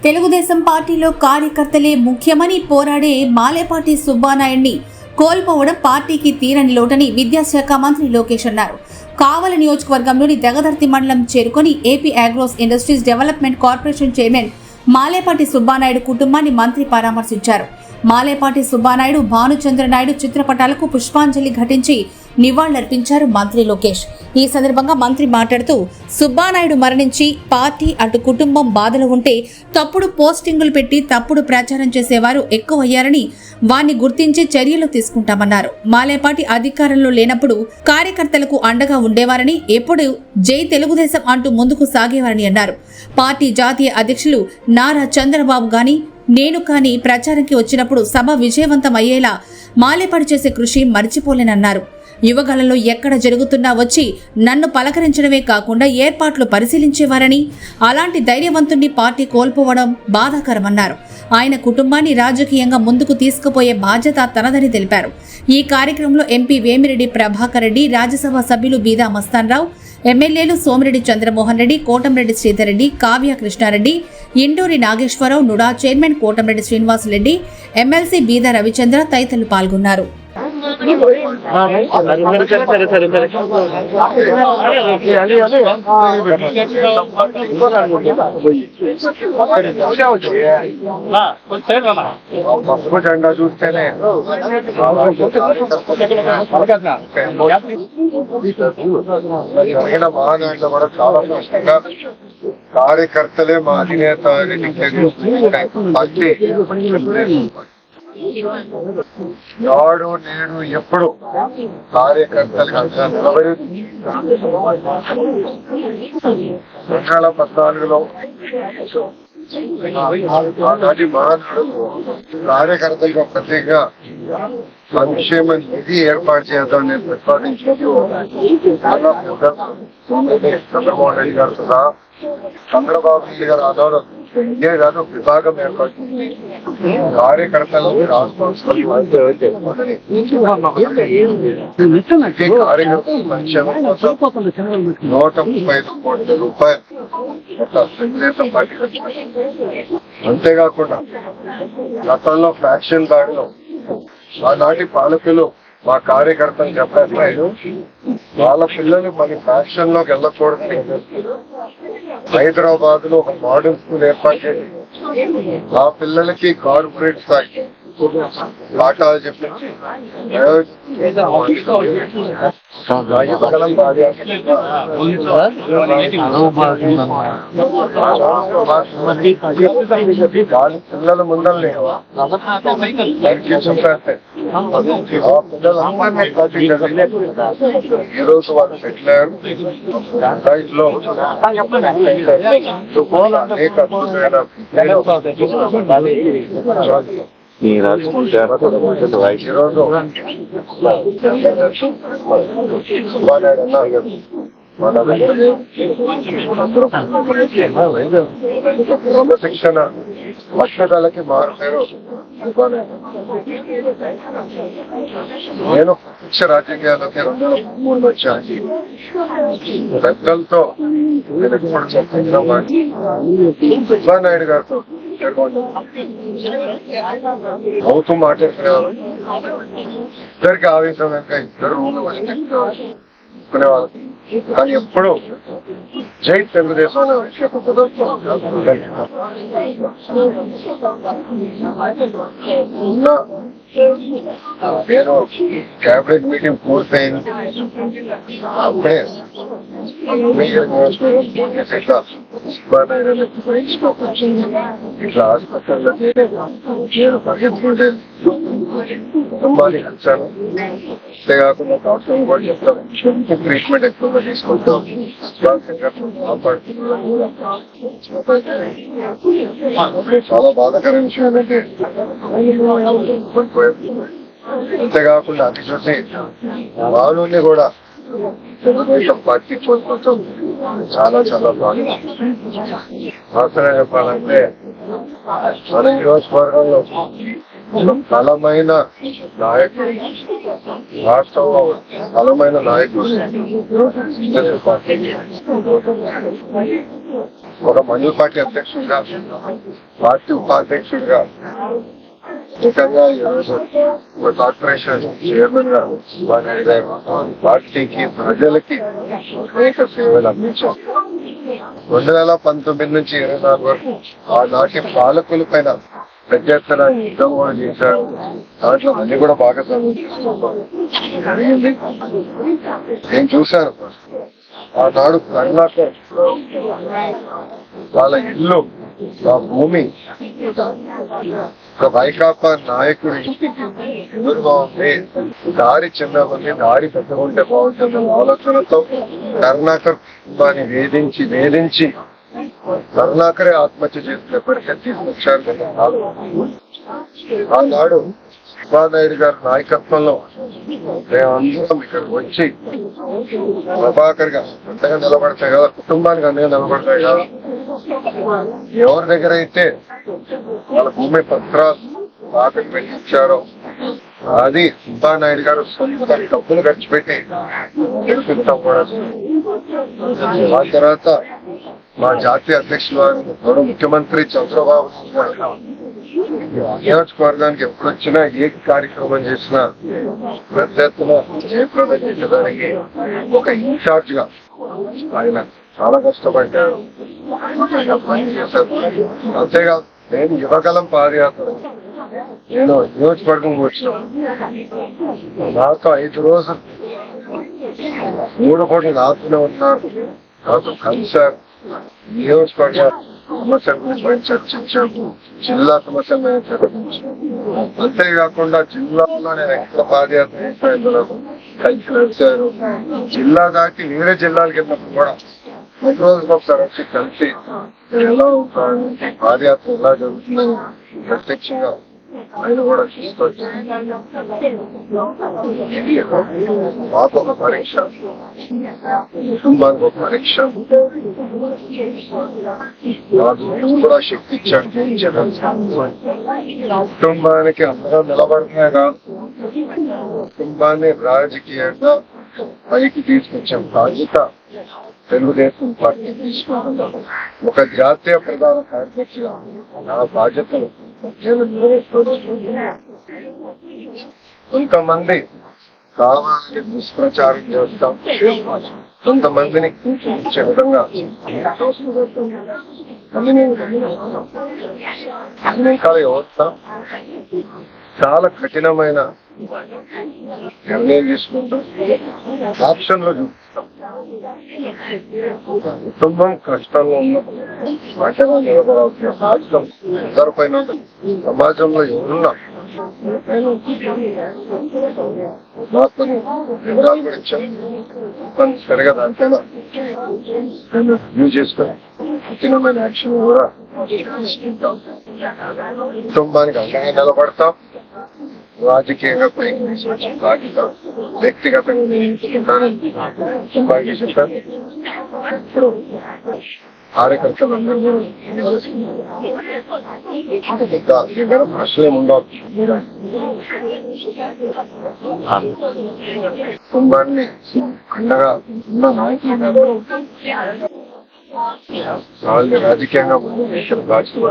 తెలుగుదేశం పార్టీలో కార్యకర్తలే ముఖ్యమని పోరాడే మాలేపాటి సుబ్బానాయుడిని కోల్పోవడం పార్టీకి తీరని లోటని విద్యాశాఖ మంత్రి లోకేష్ అన్నారు. కావలి నియోజకవర్గంలోని దగదర్తి మండలం చేరుకొని AP agros industries development corporation chairman Malepati Subba Naidu కుటుంబాన్ని మంత్రి పరామర్శించారు. మాలేపాటి సుబ్బానాయుడు, భానుచంద్ర నాయుడు చిత్రపటాలకు పుష్పాంజలి ఘటించి నివాళులర్పించారు మంత్రి లోకేష్. ఈ సందర్భంగా మంత్రి మాట్లాడుతూ, సుబ్బానాయుడు మరణించి పార్టీ అటు కుటుంబం బాధలు ఉంటే తప్పుడు పోస్టింగులు పెట్టి తప్పుడు ప్రచారం చేసేవారు ఎక్కువయ్యారని, వారిని గుర్తించి చర్యలు తీసుకుంటామన్నారు. మాలేపాటి అధికారంలో లేనప్పుడు కార్యకర్తలకు అండగా ఉండేవారని, ఎప్పుడు జై తెలుగుదేశం అంటూ ముందుకు సాగేవారని అన్నారు. పార్టీ జాతీయ అధ్యక్షులు నారా చంద్రబాబు గాని నేను కానీ ప్రచారంకి వచ్చినప్పుడు సభ విజయవంతం అయ్యేలా మాలేపాటి చేసే కృషి మర్చిపోలేనన్నారు. యువగలలో ఎక్కడ జరుగుతున్నా వచ్చి నన్ను పలకరించడమే కాకుండా ఏర్పాట్లు పరిశీలించేవారని, అలాంటి ధైర్యవంతుణ్ణి పార్టీ కోల్పోవడం బాధాకరమన్నారు. ఆయన కుటుంబాన్ని రాజకీయంగా ముందుకు తీసుకుపోయే బాధ్యత తనదని తెలిపారు. ఈ కార్యక్రమంలో ఎంపీ వేమిరెడ్డి ప్రభాకర్ రెడ్డి, రాజ్యసభ సభ్యులు బీదా మస్తాన్ రావు, ఎమ్మెల్యేలు Somireddy Chandramohan Reddy, Kotamreddy Sridhar Reddy, Kavya Krishnareddy, Induri Nageswara Rao, NUDA chairman Kotamreddy Srinivas Reddy, MLC Beeda Ravichandra తదితరులు పాల్గొన్నారు. జెండా చూస్తేనే మహానాయుడు కూడా చాలా స్పష్టంగా కార్యకర్తలే మా అధినేత నాడు నేడు ఎప్పుడు కార్యకర్తలకు నిలబడి 2014లో ఆనాటి మహానాడు కార్యకర్తలకు ప్రత్యేకంగా సంక్షేమ నిధి ఏర్పాటు చేద్దామని ప్రతిపాదించారు. చంద్రబాబు నాయుడు గారు సహా చంద్రబాబు నాయుడు గారు ఆధారం ఇదే కాదు విభాగం ఏర్పాటు కార్యకర్తలకు ₹135 కోట్ల అంతేకాకుండా గతంలో ఫ్యాక్షన్ దాడిలో ఆనాటి పాలకులు మా కార్యకర్తలు చెప్పారు, వాళ్ళ పిల్లలు మన ఫ్యాక్షన్ లోకి వెళ్ళకూడదు, హైదరాబాద్ లో ఒక మోడల్ స్కూల్ ఏర్పాటు చేసి ఆ పిల్లలకి కార్పొరేట్ స్థాయి పాఠాలు చెప్పి పిల్లల ముందల్ని ఆ పిల్లలు ఈ రోజు వాళ్ళు సెటిల్ అయ్యారు. శిక్షణ పట్టుదలకి మారుతారు. నేను శిక్ష రాజకీయాలకి వచ్చాను. పెద్దలతో సుబ్బానాయుడు గారితో అవుతూ మాట్లాడుకునేవారు. ఇద్దరికి ఆవేశం కనుక ఇద్దరు అనుకునేవాళ్ళు. కానీ ఎప్పుడు జై తెలుగుదేశం నేను క్యాబినెట్ మీటింగ్ పూర్తయింది. అప్పుడే ఇట్లా హాస్పిటల్లో కుటుంబాన్ని కలిసాను. అంతేకాకుండా డాక్టర్ కూడా చెప్తాను, ట్రీట్మెంట్ ఎక్కువగా తీసుకుంటాం, చాలా బాధాకరమైన విషయం ఏంటంటే అంతేకాకుండా అది చూసి వాళ్ళని కూడా తెలుగుదేశం పార్టీ కోల్పోతాం. చాలా చాలా బాగా వాస్తవంగా చెప్పాలంటే మన నియోజకవర్గంలో బలమైన నాయకుడు, రాష్ట్రంలో బలమైన నాయకుడు ఒక మండల పార్టీ అధ్యక్షుడిగా, పార్టీ ఉపాధ్యక్షుడిగా, ముఖ్యంగా ఈరోజు ఒక కార్పొరేషన్ చైర్మన్ గా పార్టీకి, ప్రజలకి అనేక సేవలు అందించారు. 2019 నుంచి 24 వరకు ఆనాటి పాలకుల పైన పెద్ద ఎత్తున యుద్ధం కూడా చేశారు. దాంట్లో అన్ని కూడా బాగా జరిగింది. నేను చూశాను ఆనాడు కర్ణాకర్ వాళ్ళ ఇల్లు, ఆ భూమి ఒక వైకాపా నాయకుడి ఎదురుగా ఉంది, దారి చిన్నమంది, దారి పెద్దగా ఉంటే బాగుంటుంది ఆలోచనతో కర్ణాకర్ దాన్ని వేధించి కరుణాకరే ఆత్మహత్య చేసుకునే పరిస్థితి తీసుకొచ్చారు. ఆనాడు సుబ్బానాయుడు గారి నాయకత్వంలో మేమందరం ఇక్కడికి వచ్చి ప్రభాకర్ గా అంతగా నిలబడతాయి కదా, కుటుంబానికి అంతగా నిలబడతాయి కదా, ఎవరి దగ్గర అయితే వాళ్ళ భూమి పత్రాలు తాకట్టు పెట్టి ఇచ్చారో అది సుబ్బానాయుడు గారు సొంత డబ్బులు ఖర్చు పెట్టి గెలిపిస్తాం కూడా. ఆ తర్వాత మా జాతీయ అధ్యక్షులు వారు ముఖ్యమంత్రి చంద్రబాబు నియోజకవర్గానికి ఎప్పుడు వచ్చినా ఏ కార్యక్రమం చేసినా పెద్ద ఎత్తున జయప్రదం చేసేదానికి ఒక ఇన్ఛార్జ్ గా ఆయన చాలా కష్టపడ్డారు. అంతేకాదు నేను యువగలం పాదయాత్ర నేను నియోజకవర్గం వచ్చిన నాతో 5 రోజులు 3 కోట్లు నాతోనే ఉన్నారు, నాతో కలిశారు. నియోజకవర్గ సమస్యల గురించి చర్చించాము, జిల్లా సమస్యల చర్చించాము. అంతేకాకుండా జిల్లాలోనే ఎక్కడ పాదయాత్ర కలిసి నడిచారు. జిల్లా దాటి వేరే జిల్లాలకు వెళ్ళినప్పుడు కూడా 3 రోజులకు ఒకసారి వచ్చి కలిసి ఎలా ఉంటారు, పాదయాత్ర ఎలా జరుగుతుంది ప్రత్యక్షంగా ఆయన కూడా చూసుకోవచ్చు. మాకు ఒక పరీక్ష, కుటుంబానికి ఒక పరీక్ష, కూడా శక్తి ఇచ్చాడు. కుటుంబానికి అందరూ నిలబడమే కాదు, కుటుంబాన్ని రాజకీయంగా పైకి తీసుకొచ్చాం. బాధ్యత తెలుగుదేశం పార్టీ తీసుకుంటున్నాం. ఒక జాతీయ ప్రధాన కార్యదర్శిగా నా బాధ్యతలు కొంతమంది కావాలని దుష్ప్రచారం చేస్తాం, కొంతమందిని ఇచ్చే విధంగా ఎన్నికల వ్యవస్థ చాలా కఠినమైన నిర్ణయం తీసుకుంటూ ఆప్షన్లో చూపిస్తాం. కుటుంబం కష్టంలో ఉన్నప్పుడు పంటగా నిలబడాల్సిన బాధ్యత అందరిపైన ఉంటుంది. సమాజంలో ఎవరున్నా వివరాలు గురించి సరిగా దాంట్లో యూజ్ చేసుకొని కఠినమైన యాక్షన్ కూడా కుటుంబానికి అండగా నిలబడతాం. రాజకీయంగా పైకి తీసుకొచ్చిన బాధ్యత వ్యక్తిగతంగా చెప్పాను. ఇప్పుడు కార్యకర్తలందరూ ఇంకా ప్రశ్నలు ఉండవు. కుటుంబాన్ని అండగా ఉన్న నాయకులు వాళ్ళని రాజకీయంగా బాధ్యత